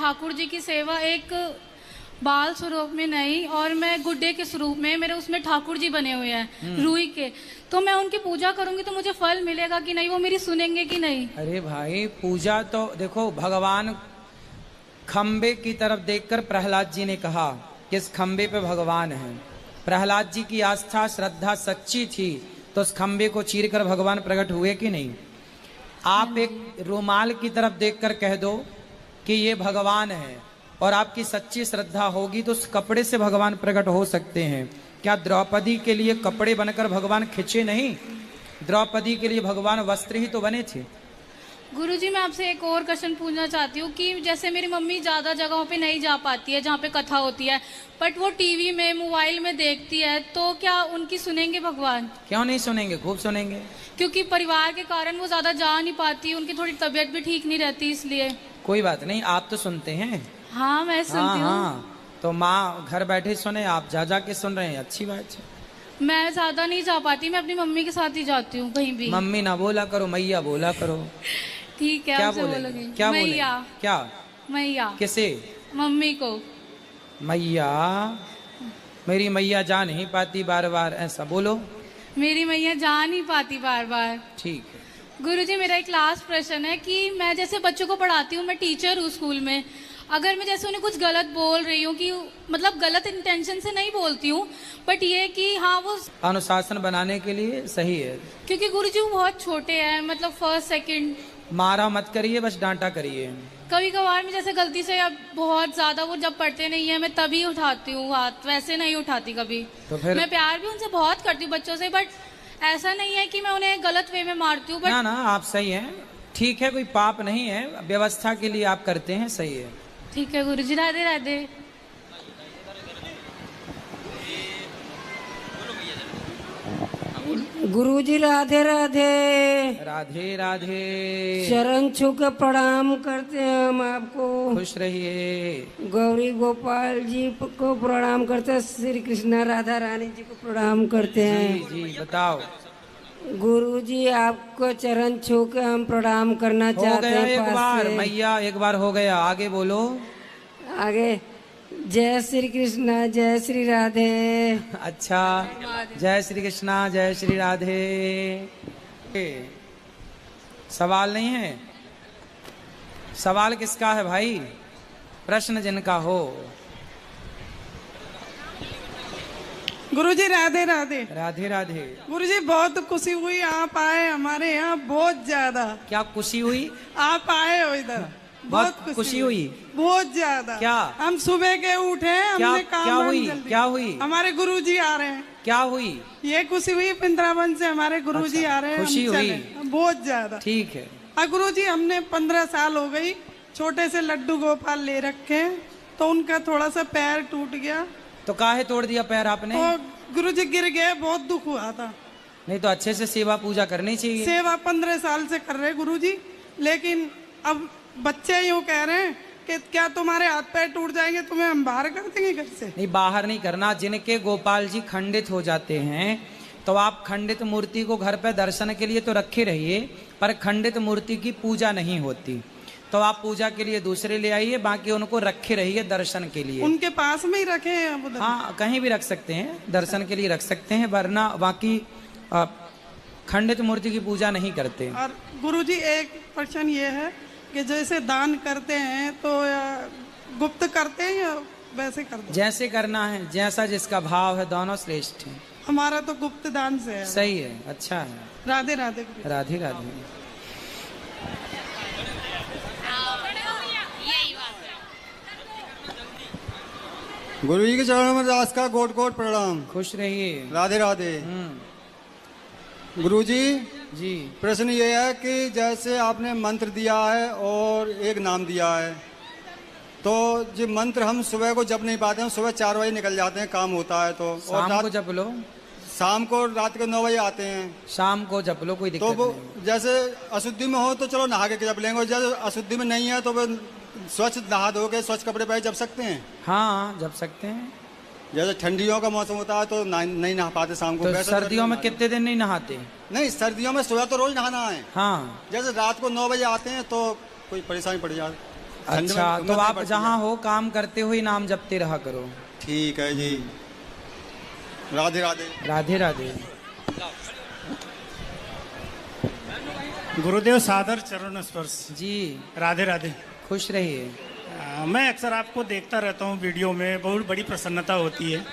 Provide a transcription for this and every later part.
ठाकुर जी की सेवा एक बाल स्वरूप में नहीं और मैं गुड्डे के स्वरूप में, मेरे उसमें ठाकुर जी बने हुए हैं रूई के, तो मैं उनकी पूजा करूंगी तो मुझे फल मिलेगा कि नहीं, वो मेरी सुनेंगे कि नहीं? अरे भाई पूजा तो देखो, भगवान खंबे की तरफ देखकर प्रहलाद जी ने कहा कि इस खंबे पे भगवान है। प्रहलाद जी की आस्था श्रद्धा सच्ची थी तो उस खंबे को चीरकर भगवान प्रकट हुए कि नहीं? आप एक रुमाल की तरफ देखकर कह दो कि ये भगवान है और आपकी सच्ची श्रद्धा होगी तो उस कपड़े से भगवान प्रकट हो सकते हैं। क्या द्रौपदी के लिए कपड़े बनकर भगवान खिंचे नहीं? द्रौपदी के लिए भगवान वस्त्र ही तो बने थे। गुरुजी मैं आपसे एक और क्वेश्चन पूछना चाहती हूँ कि जैसे मेरी मम्मी ज़्यादा जगहों पे नहीं जा पाती है जहाँ पे कथा होती है, बट वो टीवी में मोबाइल में देखती है, तो क्या उनकी सुनेंगे भगवान? क्यों नहीं सुनेंगे, खूब सुनेंगे। क्योंकि परिवार के कारण वो ज़्यादा जा नहीं पाती, उनकी थोड़ी तबीयत भी ठीक नहीं रहती, इसलिए। कोई बात नहीं, आप तो सुनते हैं। हाँ मैं सुनती हूँ। हाँ, तो माँ घर बैठे सुने, आप जा के सुन रहे हैं, अच्छी बात है। मैं ज़्यादा नहीं जा पाती, मैं अपनी मम्मी के साथ ही जाती हूँ कहीं भी। मम्मी ना बोला करो, मैया बोला करो। ठीक है, क्या आपसे बोलेंगे? बोलोगे? क्या मैया। बोलेंगे? क्या? मैया। किसे? मम्मी को। मैया, मेरी मैया जा नहीं पाती बार बार, ऐसा बोलो। मेरी मैया जा नहीं पाती बार बार। ठीक है। गुरुजी मेरा एक लास्ट प्रश्न है कि मैं जैसे बच्चों को पढ़ाती हूँ, मैं टीचर हूँ स्कूल में, अगर मैं जैसे उन्हें कुछ गलत बोल रही हूँ कि मतलब गलत इंटेंशन से नहीं बोलती हूँ, बट ये कि हाँ वो अनुशासन बनाने के लिए सही है, क्योंकि गुरुजी वो बहुत छोटे हैं, मतलब फर्स्ट सेकंड। मारा मत करिए, बस डांटा करिए। कभी कभार में जैसे गलती से या बहुत ज्यादा वो जब पढ़ते नहीं है मैं तभी उठाती हूँ हाथ, वैसे नहीं उठाती कभी। तो फिर मैं प्यार भी उनसे बहुत करती हूँ बच्चों से, बट ऐसा नहीं है कि मैं उन्हें गलत वे में मारती हूँ। ना आप सही हैं, ठीक है, कोई पाप नहीं है, व्यवस्था के लिए आप करते हैं, सही है। ठीक है गुरुजी, राधे राधे। गुरुजी राधे राधे। राधे राधे। चरण छू के प्रणाम करते हैं हम आपको। खुश रहिए। गौरी गोपाल जी को प्रणाम करते हैं, श्री कृष्णा राधा रानी जी को प्रणाम करते हैं। जी बताओ। गुरुजी आपको चरण छू के हम प्रणाम करना चाहते हैं। एक बार मैया, एक बार हो गया, आगे बोलो। आगे जय श्री कृष्णा जय श्री राधे। अच्छा, जय श्री कृष्णा जय श्री राधे। सवाल नहीं है? सवाल किसका है भाई? प्रश्न जिनका हो। गुरुजी राधे राधे। राधे राधे। गुरुजी बहुत खुशी हुई आप आए हमारे यहाँ, बहुत ज्यादा। क्या खुशी हुई? आप आए हो इधर, बहुत खुशी हुई, बहुत ज्यादा। क्या? हम सुबह के उठे, हमने काम क्या हुई? जल्दी। क्या हुई? हमारे गुरुजी आ रहे हैं। क्या हुई? ये खुशी हुई वृंदावन से हमारे गुरुजी आ रहे हैं। खुशी हुई बहुत ज्यादा। ठीक है। गुरुजी हमने 15 साल हो गई छोटे से लड्डू गोपाल ले रखे, तो उनका थोड़ा सा पैर टूट गया। तो काहे तोड़ दिया पैर आपने? तो गुरुजी गिर गए, बहुत दुख हुआ था। नहीं तो अच्छे से सेवा पूजा करनी चाहिए। सेवा 15 साल से कर रहे गुरुजी, लेकिन अब बच्चे यूँ कह रहे हैं कि क्या तुम्हारे हाथ पैर टूट जाएंगे, तुम्हें हम बाहर कर देंगे घर से। नहीं, बाहर नहीं करना। जिनके गोपाल जी खंडित हो जाते हैं तो आप खंडित मूर्ति को घर पे दर्शन के लिए तो रखे रहिए, पर खंडित मूर्ति की पूजा नहीं होती, तो आप पूजा के लिए दूसरे ले आइए, बाकी उनको रखे रहिए दर्शन के लिए। उनके पास में ही रखे हैं उधर। हाँ, कहीं भी रख सकते हैं, दर्शन के लिए रख सकते हैं, वरना बाकी खंडित मूर्ति की पूजा नहीं करते। और गुरुजी एक प्रश्न ये है कि जैसे दान करते हैं तो गुप्त करते हैं या वैसे करते हैं? जैसे करना है, जैसा जिसका भाव है, दोनों श्रेष्ठ हैं। हमारा तो गुप्त दान से है। सही है, अच्छा है। राधे राधे। राधे राधे। गुरु जी के चरणों में दास का कोट कोट प्रणाम। खुश रहिए। राधे राधे। गुरु जी जी, प्रश्न ये है कि जैसे आपने मंत्र दिया है और एक नाम दिया है, तो जो मंत्र हम सुबह को जप नहीं पाते हैं, सुबह 4 बजे निकल जाते हैं, काम होता है तो, शाम को जप लो। शाम को रात के 9 बजे आते हैं। शाम को जप लो, कोई दिक्कत तो वो नहीं। जैसे अशुद्धि में हो तो चलो नहा के जप लेंगे, और जैसे अशुद्धि में नहीं है तो वो स्वच्छ नहा धो के स्वच्छ कपड़े पहन जप सकते हैं। हाँ, जप सकते हैं। जैसे ठंडियों का मौसम होता है तो नहीं नहा पाते शाम को। तो सर्दियों में कितने दिन नहीं नहाते? नहीं, सर्दियों में सुबह तो रोज नहाना है। हाँ, जैसे रात को 9 बजे आते हैं तो कोई परेशानी पड़ जाती। अच्छा, हिम्मत तो नहीं आप पड़ती जहाँ है। हो काम करते हुए नाम जपते रहा करो। ठीक है जी। राधे राधे। राधे राधे। गुरुदेव सादर चरण स्पर्श। जी, राधे राधे। खुश रहिए। मैं अक्सर आपको देखता रहता हूँ वीडियो में, बहुत बड़ी प्रसन्नता होती है।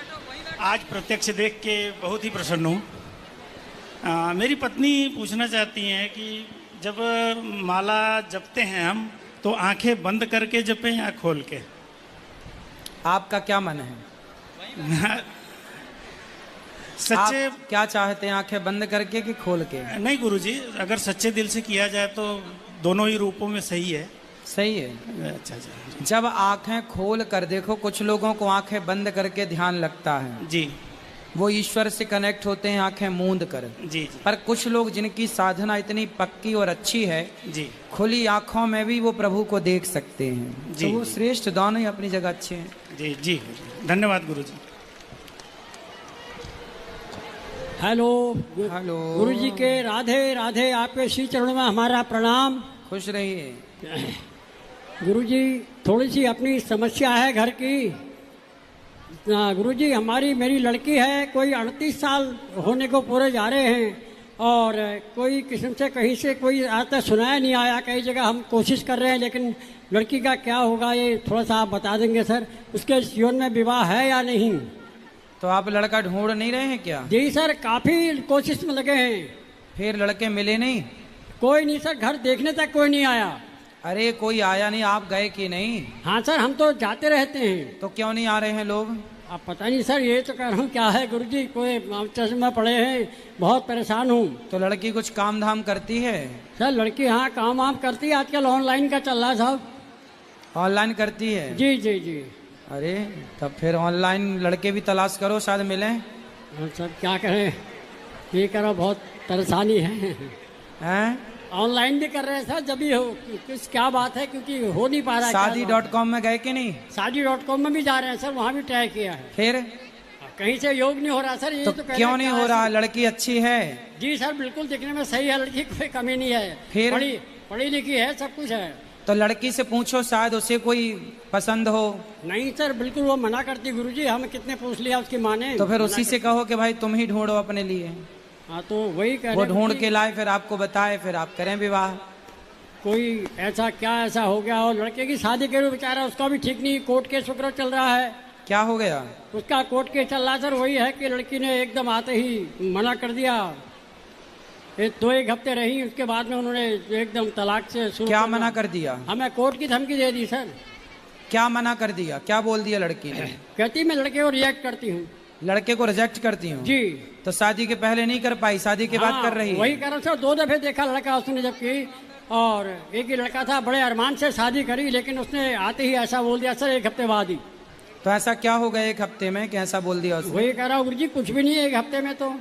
आज प्रत्यक्ष देख के बहुत ही प्रसन्न हूँ। मेरी पत्नी पूछना चाहती हैं कि जब माला जपते हैं हम तो आंखें बंद करके जपें या खोल के? आपका क्या मन है? सच्चे आप क्या चाहते हैं, आंखें बंद करके कि खोल के? नहीं गुरुजी, अगर सच्चे दिल से किया जाए तो दोनों ही रूपों में सही है। सही है। अच्छा जब आंखें खोल कर देखो, कुछ लोगों को आंखें बंद करके ध्यान लगता है, जी वो ईश्वर से कनेक्ट होते हैं आंखें मूंद कर। जी जी पर कुछ लोग जिनकी साधना इतनी पक्की और अच्छी है, जी खुली आंखों में भी वो प्रभु को देख सकते हैं। जी। तो वो श्रेष्ठ, दोनों ही अपनी जगह अच्छे हैं। जी जी। धन्यवाद गुरुजी। Hello hello. गुरु जी के राधे राधे। आपके श्री चरणों में हमारा प्रणाम। खुश रहिए। गुरु जी, थोड़ी सी अपनी समस्या है घर की। गुरु जी, मेरी लड़की है, कोई 38 साल होने को पूरे जा रहे हैं और कोई किस्म से कहीं से कोई आज तक सुनाया नहीं आया। कई जगह हम कोशिश कर रहे हैं, लेकिन लड़की का क्या होगा ये थोड़ा सा आप बता देंगे सर? उसके जीवन में विवाह है या नहीं? तो आप लड़का ढूंढ नहीं रहे हैं क्या? जी सर, काफ़ी कोशिश में लगे हैं। फिर लड़के मिले नहीं? कोई नहीं सर, घर देखने तक कोई नहीं आया। अरे कोई आया नहीं, आप गए कि नहीं? हाँ सर, हम तो जाते रहते हैं। तो क्यों नहीं आ रहे हैं लोग? अब पता नहीं सर, ये तो कह रहा हूँ क्या है गुरुजी, कोई चश्मा पड़े हैं, बहुत परेशान हूँ। तो लड़की कुछ काम धाम करती है? सर लड़की हाँ काम वाम करती है, आजकल ऑनलाइन का चल रहा है साहब। ऑनलाइन करती है? जी जी जी। अरे तब फिर ऑनलाइन लड़के भी तलाश करो, शायद मिले। हाँ सर, क्या करें, ये करो, बहुत परेशानी है। हैं? ऑनलाइन भी कर रहे हैं सर, जब भी हो कुछ क्या बात है, क्योंकि हो नहीं पा रहा है। शादी.com में गए कि नहीं? शादी.com में भी जा रहे हैं सर, वहाँ भी ट्राई किया है, फिर कहीं से योग नहीं हो रहा सर। ये तो तो कह क्यों रहे नहीं हैं, हो क्या रहा? है? लड़की अच्छी है। जी सर, बिल्कुल दिखने में सही है लड़की, कोई कमी नहीं है। फिर? पढ़ी लिखी है, सब कुछ है। तो लड़की से पूछो, शायद उसे कोई पसंद हो। नहीं सर, बिल्कुल वो मना करती गुरुजी, हम कितने पूछ लिया उसकी माँ ने। तो फिर उसी से कहो कि भाई तुम ही ढूंढो अपने लिए। हाँ तो वही कह वो रहे ढूंढ गुरुजी, के लाए, फिर आपको बताए, फिर आप करें विवाह। कोई ऐसा क्या ऐसा हो गया, और लड़के की शादी के लिए बेचारा, उसका भी ठीक नहीं, कोर्ट केस वगैरह चल रहा है। क्या हो गया? उसका कोर्ट केस चल रहा है सर, वही है कि लड़की ने एकदम आते ही मना कर दिया। एक हफ्ते रही, उसके बाद में उन्होंने एकदम तलाक से शुरू क्या कर दिया। मना कर दिया? हमें कोर्ट की धमकी दे दी सर। क्या मना कर दिया? क्या बोल दिया लड़की ने? कहती मैं लड़के को रिजेक्ट करती हूँ। लड़के को रिजेक्ट करती हूँ? जी। तो शादी के पहले नहीं कर पाई, शादी के बाद हाँ, कर रही है? वही कर रहा सर, 2 दफे देखा लड़का उसने जबकि, और एक ही लड़का था, बड़े अरमान से शादी करी, लेकिन उसने आते ही ऐसा बोल दिया सर, 1 हफ्ते बाद ही। तो ऐसा क्या हो गया 1 हफ्ते में कि ऐसा बोल दिया उसने? वही कह रहा हूँ गुरुजी, कुछ भी नहीं है 1 हफ्ते में, तो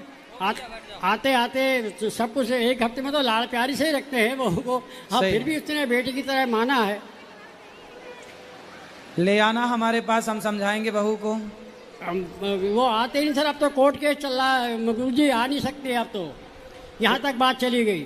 आते आते सब कुछ 1 हफ्ते में तो लाड़ प्यारी से ही रखते हैं बहू को। हाँ, सही। फिर भी उसने बेटी की तरह माना है। ले आना हमारे पास, हम समझाएंगे बहू को। वो आते ही नहीं सर, अब तो कोर्ट केस चल रहा है गुरुजी, आ नहीं सकते अब तो, यहाँ तक बात चली गई।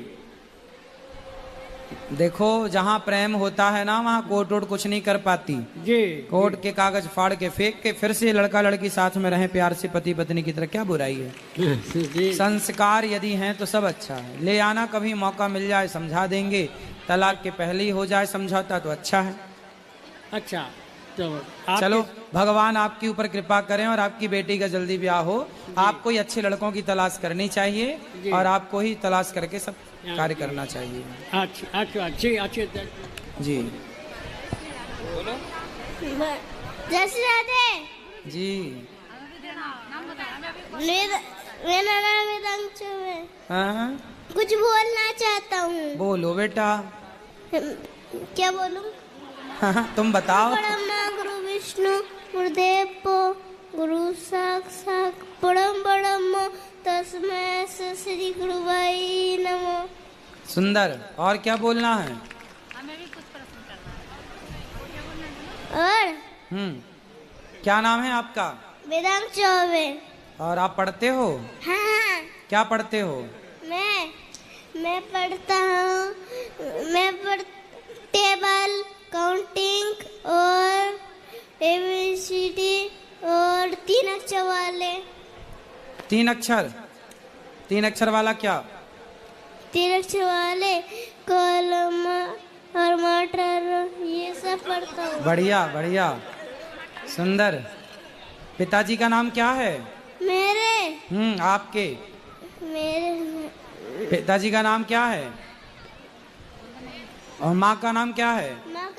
देखो, जहाँ प्रेम होता है ना, वहाँ कोर्ट वोट कुछ नहीं कर पाती। जी। कोर्ट के कागज फाड़ के फेंक के फिर से लड़का लड़की साथ में रहे प्यार से, पति पत्नी की तरह। क्या बुराई है? जी। संस्कार यदि हैं तो सब अच्छा है। ले आना, कभी मौका मिल जाए समझा देंगे। तलाक के पहले ही हो जाए समझौता तो अच्छा है। अच्छा, तो आप चलो, भगवान आपके ऊपर कृपा करें और आपकी बेटी का जल्दी ब्याह हो। आपको ही अच्छे लड़कों की तलाश करनी चाहिए जी। और आपको ही तलाश करके सब कार्य करना चाहिए। अच्छा अच्छा अच्छी अच्छी। जी जैसे राधे। जी। मेरा नाम वेदांशु है। हाँ, कुछ बोलना चाहता हूँ। बोलो बेटा। क्या बोलूँ? तुम बताओ। ब्रह्मा गुरु विष्णु गुरुदेव गुरु साक्षात परम ब्रह्म तस्मै श्री गुरुवाई नमो। सुंदर। और क्या बोलना है? और क्या नाम है आपका? वेदांत चौबे। और आप पढ़ते हो? हाँ। क्या पढ़ते हो? मैं पढ़ता हूँ, टेबल काउंटिंग और ABCD और 3 अक्षर वाले। 3 अक्षर वाला क्या? 3 अक्षर वाले कॉलम और मटर, ये सब पढ़ता हूँ। बढ़िया बढ़िया, सुंदर। पिताजी का नाम क्या है? मेरे आपके मेरे पिताजी का नाम क्या है? और माँ का नाम क्या है? माँ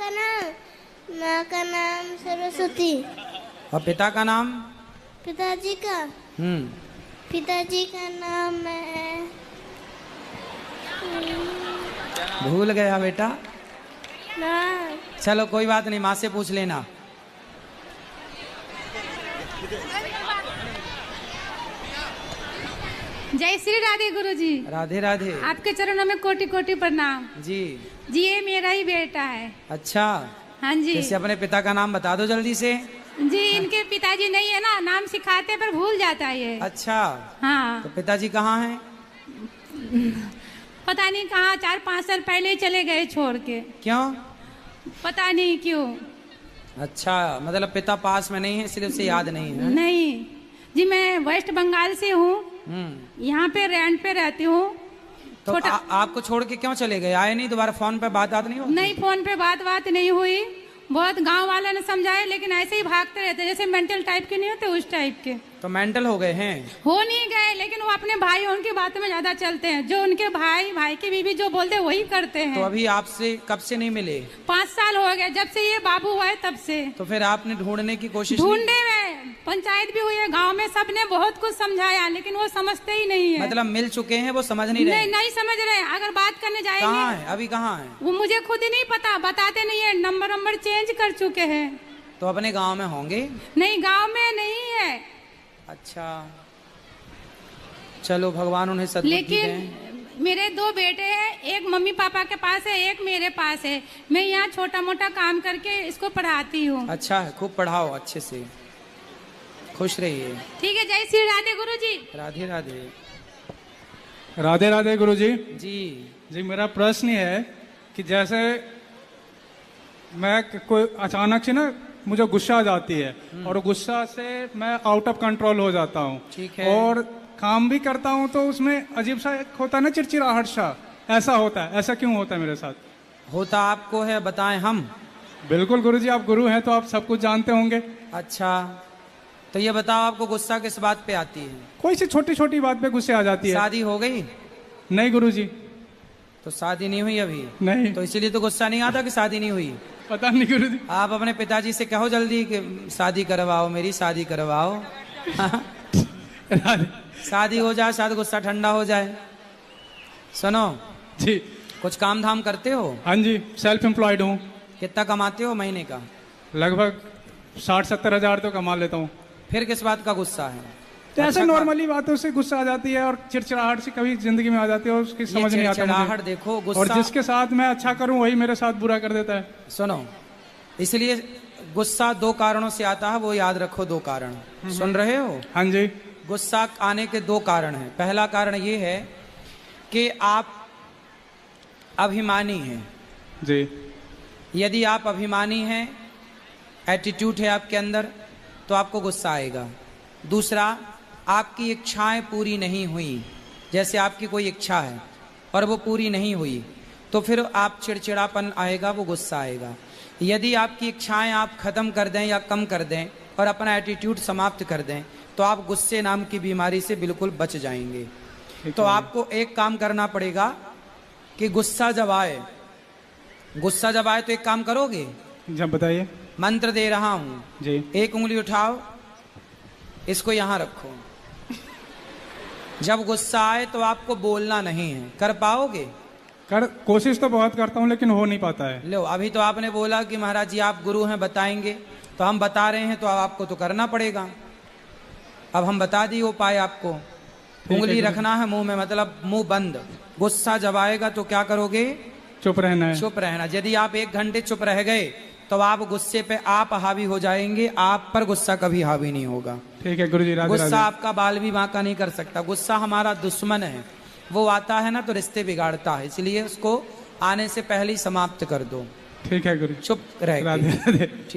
का नाम सरस्वती। और पिता का नाम? पिताजी का नाम है, भूल गया बेटा। ना चलो कोई बात नहीं, माँ से पूछ लेना। जय श्री राधे गुरुजी। राधे राधे। आपके चरणों में कोटि कोटि प्रणाम जी जी। ये मेरा ही बेटा है। अच्छा, हाँ जी जैसे अपने पिता का नाम बता दो जल्दी से। जी। इनके पिताजी नहीं है ना, नाम सिखाते पर भूल जाता है ये। अच्छा, हाँ, तो पिताजी कहाँ हैं? पता नहीं कहाँ, 4-5 साल पहले ही चले गए छोड़ के। क्यों? पता नहीं क्यों। अच्छा, मतलब पिता पास में नहीं है इसलिए उसे याद नहीं है। नहीं जी, मैं वेस्ट बंगाल से हूँ, यहाँ पे रेंट पे रहती हूँ। तो आपको छोड़ के क्यों चले गए? आए नहीं दोबारा? फोन पे बात नहीं होती? नहीं, फोन पे बात नहीं हुई। बहुत गांव वाले ने समझाए, लेकिन ऐसे ही भागते रहते, जैसे मेंटल टाइप के नहीं होते उस टाइप के। तो मेंटल हो गए हैं? हो नहीं गए, लेकिन वो अपने भाई उनकी बातों में ज्यादा चलते हैं। जो उनके भाई की बीवी जो बोलते हैं वही करते हैं। तो अभी आपसे कब से नहीं मिले? 5 साल हो गए, जब से ये बाबू हुआ है तब से। तो फिर आपने ढूंढने की कोशिश? ढूंढे में पंचायत भी हुई है, गांव में सबने बहुत कुछ समझाया, लेकिन वो समझते ही नहीं है। मतलब मिल चुके हैं, वो समझ नहीं रहे? नहीं समझ रहे। अगर बात करने जाएंगे, कहाँ है अभी? कहाँ है वो मुझे खुद ही नहीं पता, बताते नहीं है। नंबर चेंज कर चुके हैं। तो अपने गांव में होंगे? नहीं, गांव में नहीं है। अच्छा, चलो भगवान उन्हें सद्बुद्धि लेकिन दें। मेरे 2 बेटे हैं, एक मम्मी पापा के पास है, एक मेरे पास है। मैं यहाँ छोटा मोटा काम करके इसको पढ़ाती हूँ। अच्छा है, खूब पढ़ाओ, अच्छे से खुश रहिए। ठीक है। जय श्री राधे गुरुजी। राधे राधे। राधे राधे गुरुजी। जी जी, मेरा प्रश्न ये है कि जैसे मैं कोई अचानक से ना मुझे गुस्सा आ जाती है और गुस्सा से मैं आउट ऑफ कंट्रोल हो जाता हूँ। ठीक है। और काम भी करता हूँ तो उसमें अजीब सा एक होता है ना, चिड़चिड़ाहट सा, ऐसा होता है। ऐसा क्यों होता है मेरे साथ? होता आपको है, बताएं हम? बिल्कुल गुरुजी, आप गुरु हैं तो आप सब कुछ जानते होंगे। अच्छा, तो ये बताओ आपको गुस्सा किस बात पे आती है? कोई सी छोटी छोटी बात पे गुस्से आ जाती है। शादी हो गई? नहीं गुरुजी। तो शादी नहीं हुई अभी? नहीं। तो इसीलिए तो गुस्सा नहीं आता कि शादी नहीं हुई? पता नहीं गुरुजी। आप अपने पिताजी से कहो जल्दी कि शादी करवाओ, मेरी शादी करवाओ। शादी हो जाए, शायद गुस्सा ठंडा हो जाए। सुनो जी, कुछ काम धाम करते हो? हाँ जी, सेल्फ एम्प्लॉयड हूँ। कितना कमाते हो महीने का? लगभग 60-70 हजार तो कमा लेता हूँ। फिर किस बात का गुस्सा है? तो ऐसे अच्छा नॉर्मली बातों से गुस्सा आ जाती है और चिड़चिड़ाहट से कभी जिंदगी में आ जाती है और उसकी समझ नहीं आता चिड़चिड़ाहट मुझे। देखो, गुस्सा। और जिसके साथ मैं अच्छा करूं वही मेरे साथ बुरा कर देता है। सुनो, इसलिए गुस्सा 2 कारणों से आता है, वो याद रखो। 2 कारण सुन रहे हो? हाँ जी। गुस्सा आने के 2 कारण हैं। पहला कारण ये है कि आप अभिमानी हैं। जी। यदि आप अभिमानी हैं, एटीट्यूड है आपके अंदर, तो आपको गुस्सा आएगा। दूसरा, आपकी इच्छाएं पूरी नहीं हुई। जैसे आपकी कोई इच्छा है और वो पूरी नहीं हुई, तो फिर आप चिड़चिड़ापन आएगा, वो गुस्सा आएगा। यदि आपकी इच्छाएं आप खत्म कर दें या कम कर दें और अपना एटीट्यूड समाप्त कर दें, तो आप गुस्से नाम की बीमारी से बिल्कुल बच जाएंगे। तो आपको एक काम करना पड़ेगा कि गुस्सा जब आए तो एक काम करोगे? जब बताइए। मंत्र दे रहा हूं जी। 1 उंगली उठाओ, इसको यहां रखो। जब गुस्सा आए तो आपको बोलना नहीं है। कर पाओगे? कोशिश तो बहुत करता हूँ लेकिन हो नहीं पाता है। लो, अभी तो आपने बोला कि महाराज जी आप गुरु हैं, बताएंगे, तो हम बता रहे हैं, तो आपको तो करना पड़ेगा। अब हम बता दिए उपाय आपको। उंगली रखना है मुंह में, मतलब मुंह बंद। गुस्सा जब आएगा तो क्या करोगे? चुप रहना है। चुप रहना। यदि आप 1 घंटे चुप रह गए तो आप गुस्से पे आप हावी हो जाएंगे, आप पर गुस्सा कभी हावी नहीं होगा। ठीक है गुरुजी। राधे गुस्सा राधे। आपका बाल भी बांका नहीं कर सकता। गुस्सा हमारा दुश्मन है, वो आता है ना तो रिश्ते बिगाड़ता है, इसलिए उसको आने से पहले ही समाप्त कर दो। ठीक है गुरु। चुप रहे। राधे राधे।